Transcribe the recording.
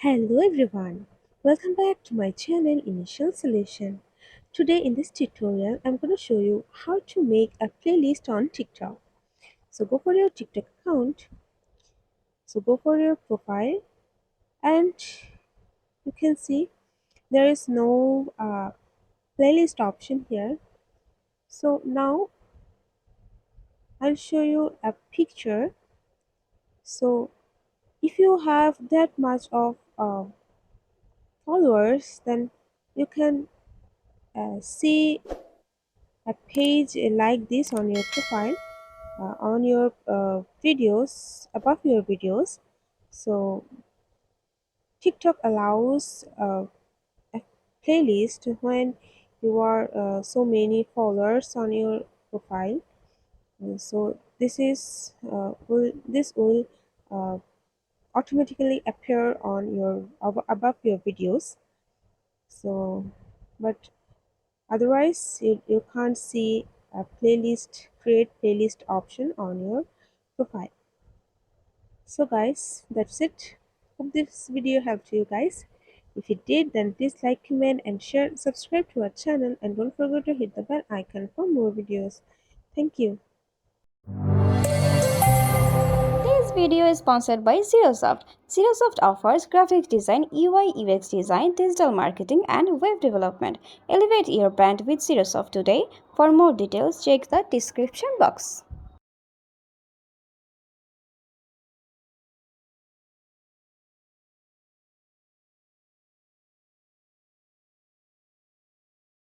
Hello everyone, welcome back to my channel Initial Solution. Today in this tutorial I'm going to show you how to make a playlist on TikTok. So go for your TikTok account, so go for your profile and you can see there is no playlist option here. So now I'll show you a picture. So if you have that much of followers, then you can see a page like this on your profile, on your videos, above your videos. So TikTok allows a playlist when you are so many followers on your profile. So this will uh, automatically appear on your above your videos. So but otherwise you can't see a playlist create playlist option on your profile. So guys, that's it. Hope this video helped you guys. If it did, then please like, comment and share, subscribe to our channel and don't forget to hit the bell icon for more videos. Thank you. This video is sponsored by Zerosoft. Zerosoft offers graphic design, UI UX design, digital marketing, and web development. Elevate your brand with Zerosoft today. For more details, check the description box.